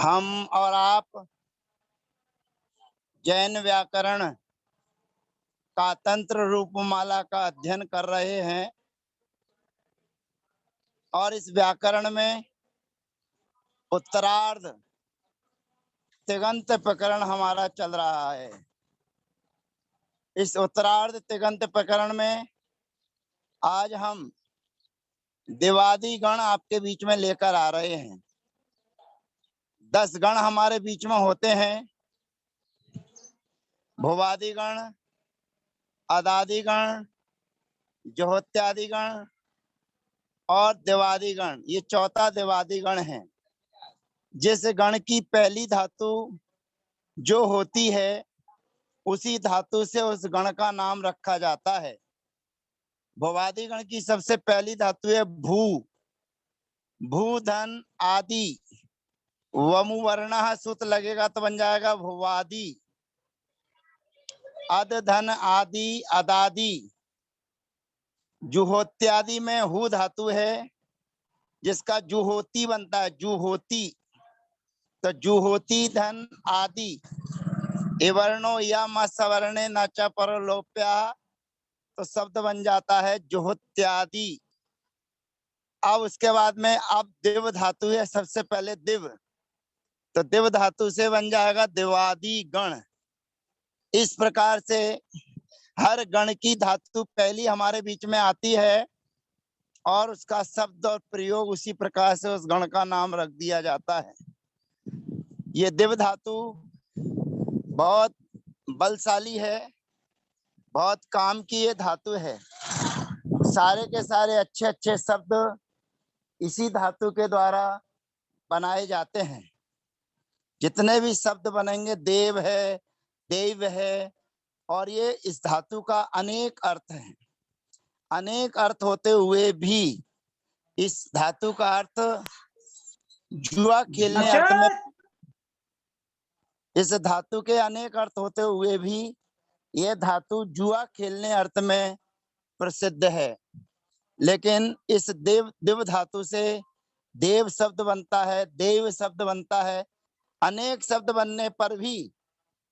हम और आप जैन व्याकरण का तंत्र रूपमाला का अध्ययन कर रहे हैं और इस व्याकरण में उत्तरार्ध तिगंत प्रकरण हमारा चल रहा है। इस उत्तरार्ध तिगंत प्रकरण में आज हम दिवादी गण आपके बीच में लेकर आ रहे हैं। 10 गण हमारे बीच में होते हैं। भुवादि गण, अदादि गण, जोहोत्यादि गण और दिवादी गण। ये चौथा दिवादी गण है। जिस गण की पहली धातु जो होती है उसी धातु से उस गण का नाम रखा जाता है। भुवादि गण की सबसे पहली धातु है भू। भू धन आदि वमु वर्ण सूत्र लगेगा तो बन जाएगा भुवादि। अद धन आदि अदादि। जुहोत्यादि में हु धातु है जिसका जुहोती बनता है, जुहोती। तो जुहोती धन आदि एवर्णो या मवर्णे न च परलोप्या, तो शब्द बन जाता है जुहोत्यादि। अब उसके बाद में अब दिव धातु है, सबसे पहले दिव, तो दिव धातु से बन जाएगा दिवादी गण। इस प्रकार से हर गण की धातु पहली हमारे बीच में आती है और उसका शब्द और प्रयोग उसी प्रकार से उस गण का नाम रख दिया जाता है। ये दिव धातु बहुत बलशाली है, बहुत काम की ये धातु है। सारे के सारे अच्छे अच्छे शब्द इसी धातु के द्वारा बनाए जाते हैं। जितने भी शब्द बनेंगे, देव है, देव है, और ये इस धातु का अनेक अर्थ है। अनेक अर्थ होते हुए भी इस धातु का अर्थ जुआ खेलने अर्थ में, इस धातु के अनेक अर्थ होते हुए भी यह धातु जुआ खेलने अर्थ में प्रसिद्ध है। लेकिन इस दिव धातु से देव शब्द बनता है, देव शब्द बनता है। अनेक शब्द बनने पर भी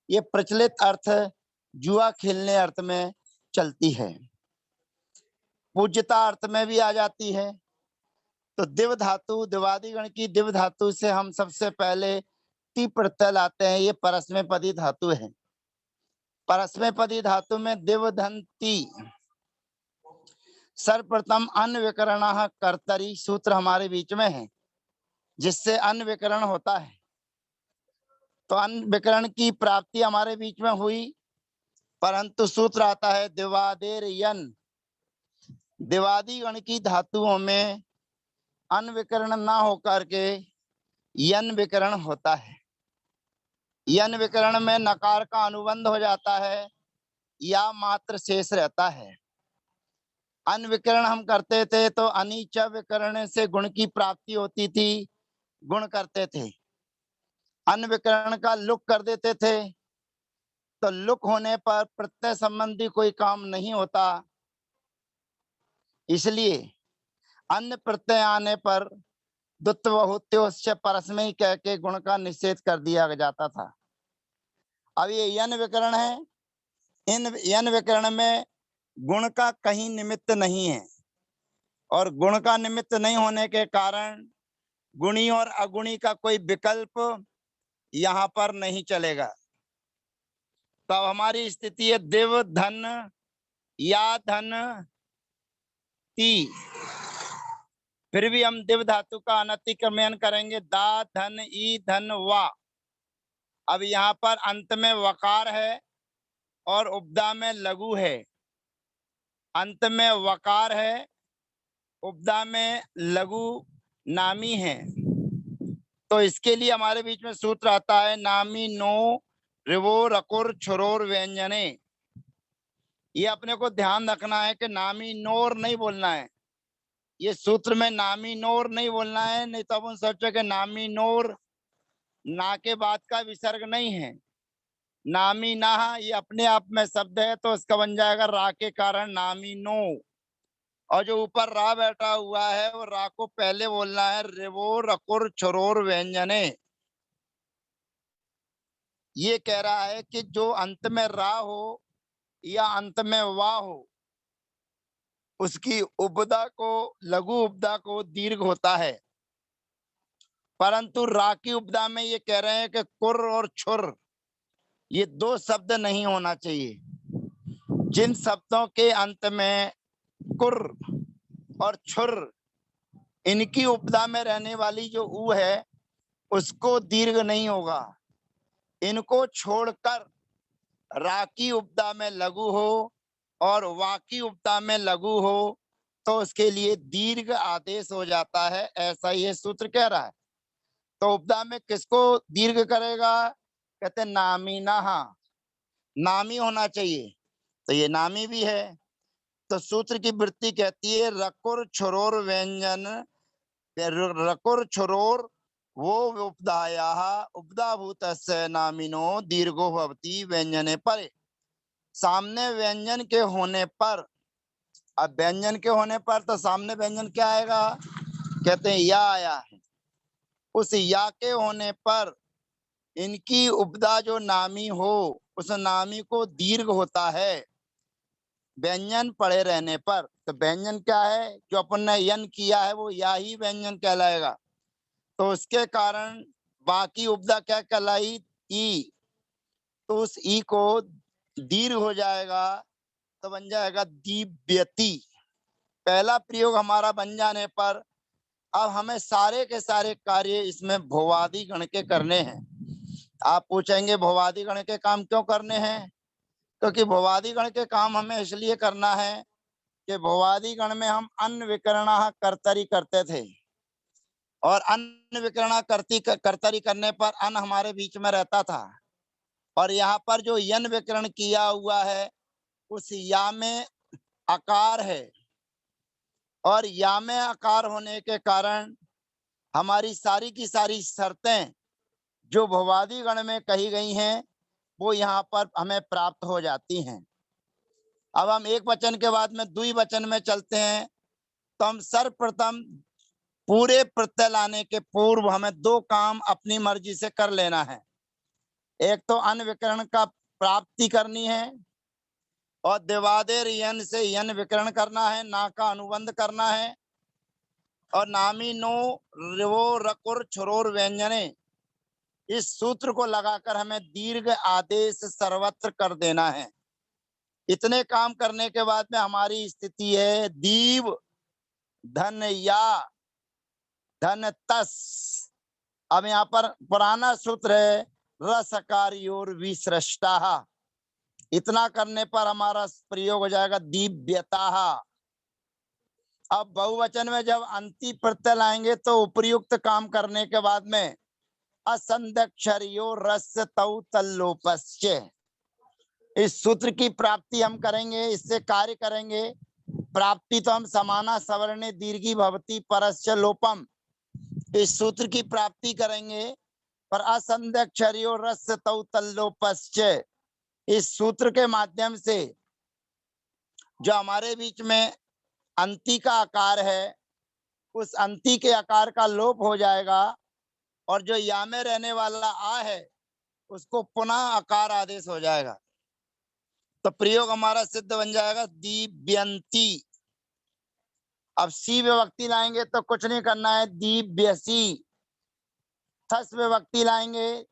ये प्रचलित अर्थ जुआ खेलने अर्थ में चलती है, पूज्यता अर्थ में भी आ जाती है। तो दिव धातु, दिवादी गण की दिव धातु से हम सबसे पहले टी प्रत्यय लाते हैं। ये परस्मै पदी धातु है। परस्मै पदी धातु में दिव धन ती। सर्वप्रथम अन विकरण कर्तरी सूत्र हमारे बीच में है, जिससे अन विकरण होता है। तो अन विकरण की प्राप्ति हमारे बीच में हुई, परंतु सूत्र आता है दिवादेर यन। दिवादी गण की धातुओं में अन विकरण ना होकर के यन विकरण होता है। यन विकरण में नकार का अनुबंध हो जाता है या मात्र शेष रहता है। अन विकरण हम करते थे तो अनीच विकरण से गुण की प्राप्ति होती थी, गुण करते थे। अन विकरण का लुक कर देते थे तो लुक होने पर प्रत्यय संबंधी कोई काम नहीं होता, इसलिए अन्य प्रत्यय आने पर द्वित्वहुत्योश्च परस्मै कह के गुण का निषेध कर दिया जाता था। अब ये यन विकरण है। इन यन विकरण में गुण का कहीं निमित्त नहीं है, और गुण का निमित्त नहीं होने के कारण गुणी और अगुणी का कोई विकल्प यहाँ पर नहीं चलेगा। तो अब हमारी स्थिति है दिव धन या धन ती। फिर भी हम दिव धातु का अनतिक्रमण करेंगे, दा धन ई धन वा। अब यहाँ पर अंत में वकार है और उपदा में लघु है। अंत में वकार है, उपदा में लघु नामी है। तो इसके लिए हमारे बीच में सूत्र आता है नामी नो रिवो रकुर छुरोर व्यंजने। ये अपने को ध्यान रखना है कि नामी नोर नहीं बोलना है। ये सूत्र में नामी नोर नहीं बोलना है, नहीं तो अपन सोचे कि नामी नोर ना के बाद का विसर्ग नहीं है। नामी ना, ये अपने आप में शब्द है तो इसका बन जाएगा रा के कारण नामी नो। और जो ऊपर रा बैठा हुआ है वो रा को पहले बोलना है, रिवो रकुर छुरोर व्यंजने। ये कह रहा है कि जो अंत में रा हो या अंत में वा हो, उसकी उपदा को, लघु उपदा को दीर्घ होता है। परंतु रा की उपदा में ये कह रहे हैं कि कुर और छुर, ये दो शब्द नहीं होना चाहिए। जिन शब्दों के अंत में कुर और छुर, इनकी उपदा में रहने वाली जो ऊ है उसको दीर्घ नहीं होगा। इनको छोड़कर रा की उपदा में लघु हो और वा की उपदा में लघु हो तो उसके लिए दीर्घ आदेश हो जाता है, ऐसा ये सूत्र कह रहा है। तो उपदा में किसको दीर्घ करेगा? कहते नामी नहा, नामी होना चाहिए, तो ये नामी भी है। तो सूत्र की वृत्ति कहती है रकुर छुरोर व्यंजन, रकुर छुरोर वो उपदाया उपदाभूत नामिनो दीर्घो भवति व्यंजने परे। सामने व्यंजन के होने पर, अब व्यंजन के होने पर तो सामने व्यंजन क्या आएगा? कहते हैं या आया है। उस या के होने पर इनकी उपदा जो नामी हो, उस नामी को दीर्घ होता है व्यंजन पड़े रहने पर। तो व्यंजन क्या है? जो अपन ने यन किया है वो या ही व्यंजन कहलाएगा। तो उसके कारण बाकी उपदा क्या कहलाई? ई। तो उस ई को दीर्घ हो जाएगा तो बन जाएगा दिव्यति। पहला प्रयोग हमारा बन जाने पर अब हमें सारे के सारे कार्य इसमें भुवादि गण के करने हैं। आप पूछेंगे भुवादि गण के काम क्यों करने हैं? क्योंकि भुवादि गण के काम हमें इसलिए करना है कि भुवादि गण में हम अन्न विकरणा कर्तरी करते थे, और अन्न विकरणा कर्तरी करने पर अन्न हमारे बीच में रहता था। और यहाँ पर जो यन विकरण किया हुआ है उस या में आकार है, और या में आकार होने के कारण हमारी सारी की सारी शर्तें जो भुवादि गण में कही गई हैं वो यहाँ पर हमें प्राप्त हो जाती हैं। अब हम एक वचन के बाद में द्विवचन में चलते हैं। तो हम सर्वप्रथम पूरे प्रत्यय लाने के पूर्व हमें दो काम अपनी मर्जी से कर लेना है। एक तो अन्न विकरण का प्राप्ति करनी है, और देवादेर यन से यन विकरण करना है, ना का अनुबंध करना है। और नामी नो रिवो रकुर छुरोर व्यंजने, इस सूत्र को लगाकर हमें दीर्घ आदेश सर्वत्र कर देना है। इतने काम करने के बाद में हमारी स्थिति है दीव धन या धन तस। अब यहाँ पर पुराना सूत्र है रसकारियोर विसृष्टा। इतना करने पर हमारा प्रयोग हो जाएगा दिव्यता। अब बहुवचन में जब अंति प्रत्यय लाएंगे तो उपयुक्त काम करने के बाद में असंदक्षरियो रस तौ तल्लोपस्य, इस सूत्र की प्राप्ति हम करेंगे, इससे कार्य करेंगे। प्राप्ति तो हम समाना सवर्णे दीर्घी भवती परस्य लोपम, इस सूत्र की प्राप्ति करेंगे। पर असंदक्षरियो रस तौ तल्लोपस्य, इस सूत्र के माध्यम से जो हमारे बीच में अंति का आकार है उस अंति के आकार का लोप हो जाएगा, और जो या में रहने वाला आ है उसको पुनः आकार आदेश हो जाएगा। तो प्रयोग हमारा सिद्ध बन जाएगा दिव्यंती। अब सी विभक्ति लाएंगे तो कुछ नहीं करना है, दिव्यसी। थस विभक्ति लाएंगे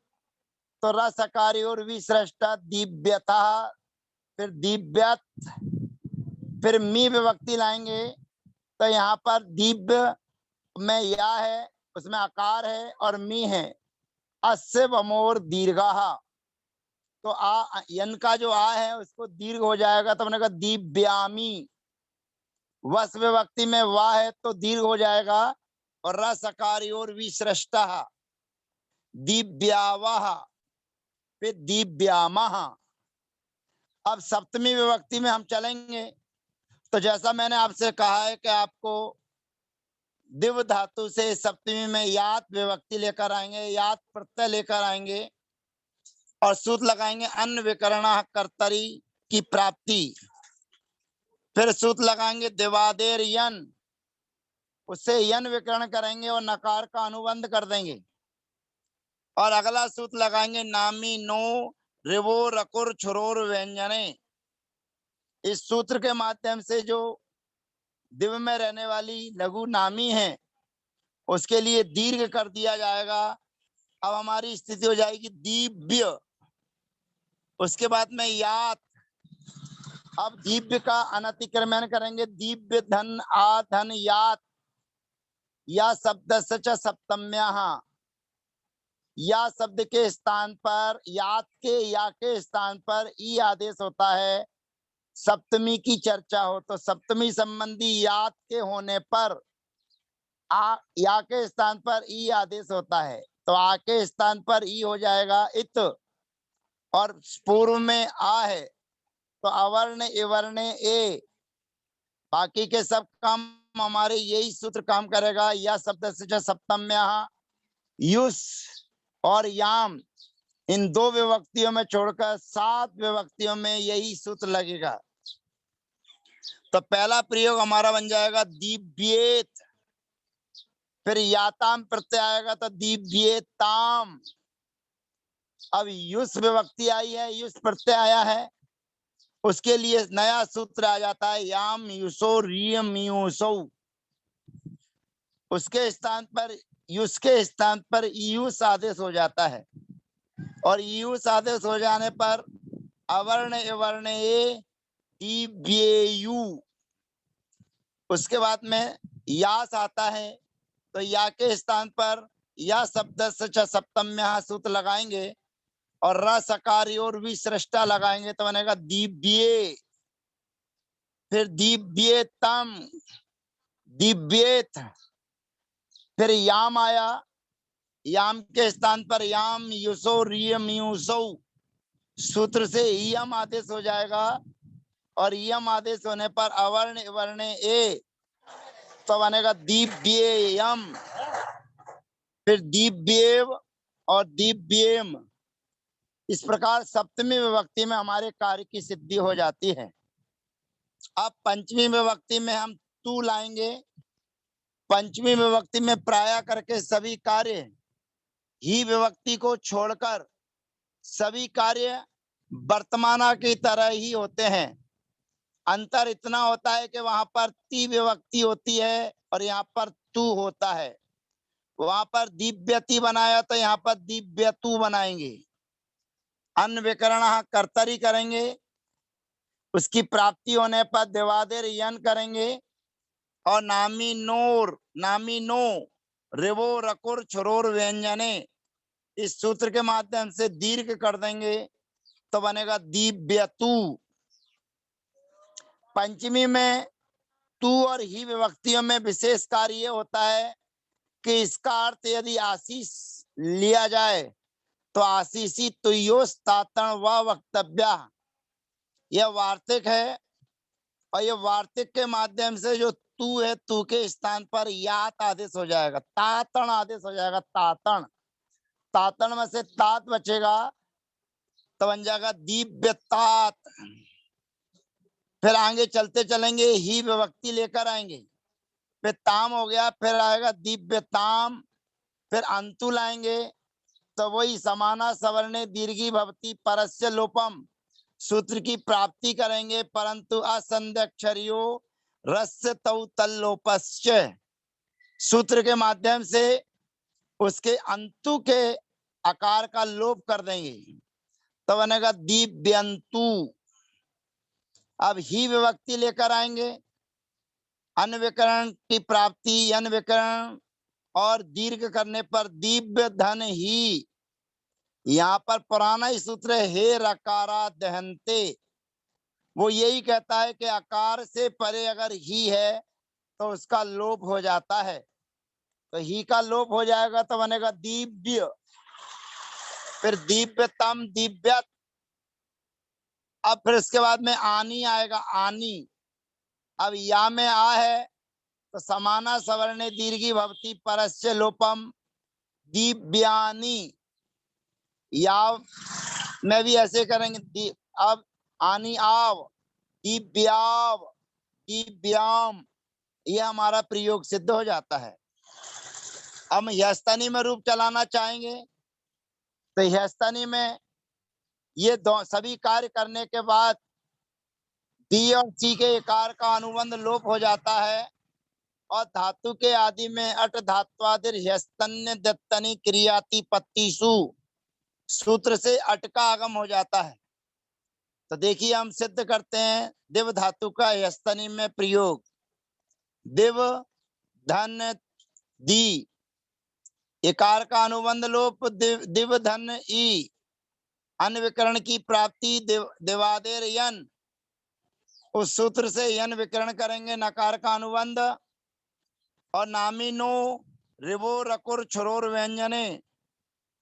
तो रसकारी और विसृष्टा दिव्यता, फिर दिव्यत। फिर मी विभक्ति लाएंगे तो यहाँ पर दिव्य में या है, उसमें आकार है, और मी है अस्य वमोर दीर्घा। तो आ यन का जो आ है उसको दीर्घ हो जाएगा, तो मैंने कहा दिव्यामी। वस विभक्ति में वा है तो दीर्घ हो जाएगा, और रसकारी और विसृष्टा दिव्यावह, फिर दिव्यामह। अब सप्तमी विभक्ति में हम चलेंगे। तो जैसा मैंने आपसे कहा है कि आपको दिव धातु से सप्तमी में यात विभक्ति लेकर आएंगे, यात प्रत्यय लेकर आएंगे। और सूत्र लगाएंगे अन्न विकरण कर्तरी की प्राप्ति। फिर सूत्र लगाएंगे दिवादेर यन, उससे यन विकरण करेंगे और नकार का अनुबंध कर देंगे। और अगला सूत्र लगाएंगे नामी नो रिवो रकुर छुरोर व्यंजने। इस सूत्र के माध्यम से जो दिव्य में रहने वाली लघु नामी है उसके लिए दीर्घ कर दिया जाएगा। अब हमारी स्थिति हो जाएगी दिव्य। उसके बाद में यात, अब दिव्य का अनतिक्रमण करेंगे, दिव्य धन आ धन यात, या शब्द से सप्तम्या, या शब्द के स्थान पर यात के या के स्थान पर ई आदेश होता है। सप्तमी की चर्चा हो तो सप्तमी संबंधी यात के होने पर आ या के स्थान पर ई आदेश होता है, तो आ के स्थान पर ई हो जाएगा इत, और पूर्व में आ है तो अवर्ण इवर्ण ए। बाकी के सब काम हमारे यही सूत्र काम करेगा। या शब्द से सप्तम्या, युस और याम, इन 2 विभक्तियों में छोड़कर 7 विभक्तियों में यही सूत्र लगेगा। तो पहला प्रयोग हमारा बन जाएगा दिव्येत, फिर याताम प्रत्यय आएगा तो दिव्येताम। अब युस विभक्ति आई है, युस प्रत्यय आया है, उसके लिए नया सूत्र आ जाता है याम युसो रियम युसो। उसके स्थान पर युस के स्थान पर यूस आदेश हो जाता है, और यूस आदेश हो जाने पर अवर्ण इवर्ण ए दिव्येयु। उसके बाद में यास आता है तो या के स्थान पर या शब्द से सप्तम्या सूत्र लगाएंगे और र सकारी और विसृष्टा लगाएंगे तो बनेगा दिव्ये। फिर दिव्येतम, दिव्येत, फिर याम आया, याम के स्थान पर याम युसो रियम युसो, सूत्र से यम आदेश हो जाएगा, और यम आदेश होने पर अवर्ण वर्ण ए तो बनेगा दिव्येयम। फिर दिव्येव और दिव्येम। इस प्रकार सप्तमी विभक्ति में हमारे कार्य की सिद्धि हो जाती है। अब पंचमी विभक्ति में हम तू लाएंगे। पंचमी विभक्ति में प्राय करके सभी कार्य ही विभक्ति को छोड़कर सभी कार्य वर्तमाना की तरह ही होते हैं। अंतर इतना होता है कि वहां पर ती विभक्ति होती है और यहाँ पर तू होता है। वहां पर दिव्यति बनाया तो यहाँ पर दिव्यतु बनाएंगे। अन्न विकरण कर्तरी करेंगे, उसकी प्राप्ति होने पर दिवादेर यन करेंगे, और नामी नोर नामी नो रिवो रकुर छुरोर व्यंजने, इस सूत्र के माध्यम से दीर्घ कर देंगे तो बनेगा दिव्यतु। पंचमी में तू और ही विभक्तियों में विशेष कार्य ये होता है कि इसका अर्थ यदि आशीष लिया जाए तो आशीषी तुयोस तातण व वक्तव्य, यह वार्तिक है, और यह वार्तिक के माध्यम से जो तू है तू के स्थान पर यात आदेश हो जाएगा, तातण आदेश हो जाएगा। तातण, तातण में से तात बचेगा तो बन जाएगा दिव्यतात। फिर आगे चलते चलेंगे ही विभक्ति लेकर आएंगे, फिर ताम हो गया, फिर आएगा दिव्यताम, फिर अंतु लाएंगे तो वही समाना सवर्णे दीर्घी भवती परस्य लोपम सूत्र की प्राप्ति करेंगे, परंतु असंध्यक्षरियो रस्य तौ तल्लोपस्य सूत्र के माध्यम से उसके अंतु के आकार का लोप कर देंगे तो बनेगा दिव्यंतु। अब ही विभक्ति लेकर आएंगे, अन विकरण की प्राप्ति, अन विकरण और दीर्घ करने पर दिव्य धन ही। यहाँ पर पुराना ही सूत्र है हे रकारा दहनते, वो यही कहता है कि आकार से परे अगर ही है तो उसका लोप हो जाता है, तो ही का लोप हो जाएगा तो बनेगा दिव्य। फिर दिव्यतम, दिव्यत। अब फिर इसके बाद में आनी आएगा, आनी। अब या में आ है तो समाना सवर्णे दीर्घी भवती परस्य लोपम दिव्यानी। या में भी ऐसे करेंगे। अब आनी आव, दिव्याव, दिव्याम, ये हमारा प्रयोग सिद्ध हो जाता है। हम यस्तनी में रूप चलाना चाहेंगे तो यस्तनी में ये दो सभी कार्य करने के बाद दी और सी के इकार का अनुबंध लोप हो जाता है और धातु के आदि में अट धात्वादिर यस्तन्य दत्तनी क्रियाति पत्तीसु सूत्र से अट का आगम हो जाता है। तो देखिए हम सिद्ध करते हैं दिव धातु का यस्तनी में प्रयोग। दिव धन दी, इकार का अनुबंध लोप दिव धन ई, अनविकरण की प्राप्ति दिवादेर यन, उस सूत्र से यन विकरण करेंगे नकार का अनुबंध। और नामिनो रिवो रकुर छुरोर व्यंजने,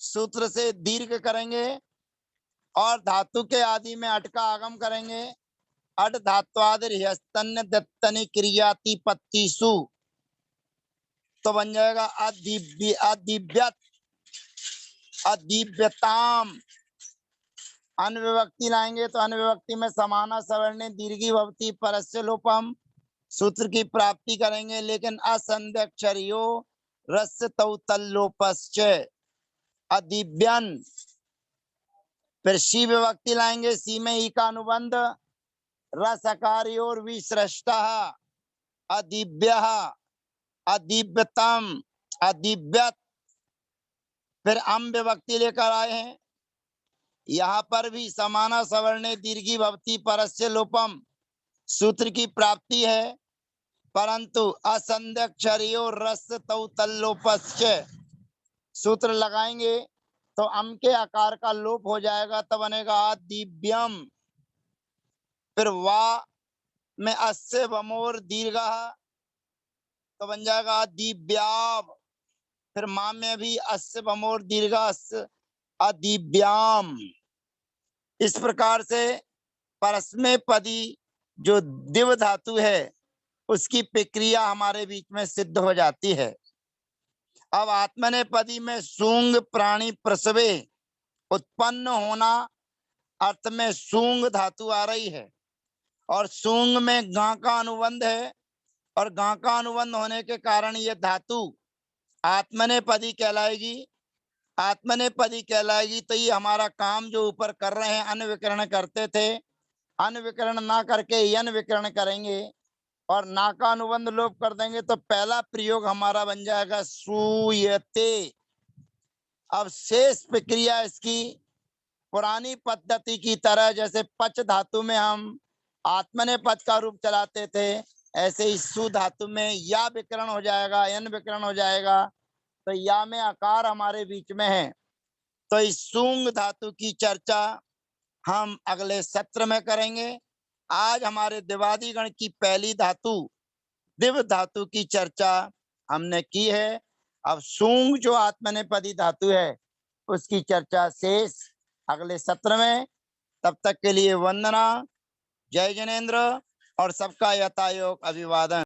सूत्र से दीर्घ करेंगे और धातु के आदि में अट का आगम करेंगे। अट धात्वादिर यस्तन्य दत्तनि क्रियाति पत्तीसु, तो बन जाएगा अदिव्य, अदिव्यत, अदिव्यताम। अनविभक्ति लाएंगे तो अनविभक्ति में समाना सवर्णे दीर्घी भवती परस्य लोपम, सूत्र की प्राप्ति करेंगे। लेकिन असंध्यक्षरियो रस्य तौतल्लोपश्च, अदिव्यन। फिर शी विभक्ति लाएंगे, सी में ई का अनुबंध रसकार्योर विसृष्टः, अदिव्यः, अदिव्यतम, अदिव्यत। फिर अम विभक्ति लेकर आए हैं, यहाँ पर भी समाना सवर्णे दीर्घी भवती परस्य लोपम, सूत्र की प्राप्ति है, परंतु असंध्यक्षरियो रस्य तौतल्लोपश्च, सूत्र लगाएंगे तो अम के आकार का लोप हो जाएगा, तब बनेगा दिव्यम। फिर वा में अस्य वमोर दीर्घ, तो बन जाएगा दिव्याव। फिर मां में भी अस्य वमोर दीर्घ, अदिव्याम। इस प्रकार से परस्मै पदी जो दिव धातु है उसकी प्रक्रिया हमारे बीच में सिद्ध हो जाती है। अब आत्मनेपदी में सूंग प्राणी प्रसवे उत्पन्न होना अर्थ में सूंग धातु आ रही है और सूंग में गा का अनुबंध है और गा का अनुबंध होने के कारण ये धातु आत्मनेपदी कहलाएगी। आत्मनेपदी कहलाएगी तो ये हमारा काम जो ऊपर कर रहे हैं अनविकरण करते थे, अनविकरण ना करके यन विकरण करेंगे और ना का अनुबंध लोप कर देंगे तो पहला प्रयोग हमारा बन जाएगा सूयते। अब शेष प्रक्रिया इसकी पुरानी पद्धति की तरह, जैसे पच धातु में हम आत्मने पद का रूप चलाते थे, ऐसे ही सु धातु में या विकरण हो जाएगा, यन विकरण हो जाएगा। तो या में आकार हमारे बीच में है। तो इस सूंग धातु की चर्चा हम अगले सत्र में करेंगे। आज हमारे दिवादी गण की पहली धातु दिव धातु की चर्चा हमने की है। अब सूंग जो आत्मनेपदी धातु है उसकी चर्चा शेष अगले सत्र में। तब तक के लिए वंदना, जय जनेन्द्र और सबका यथायोग अभिवादन।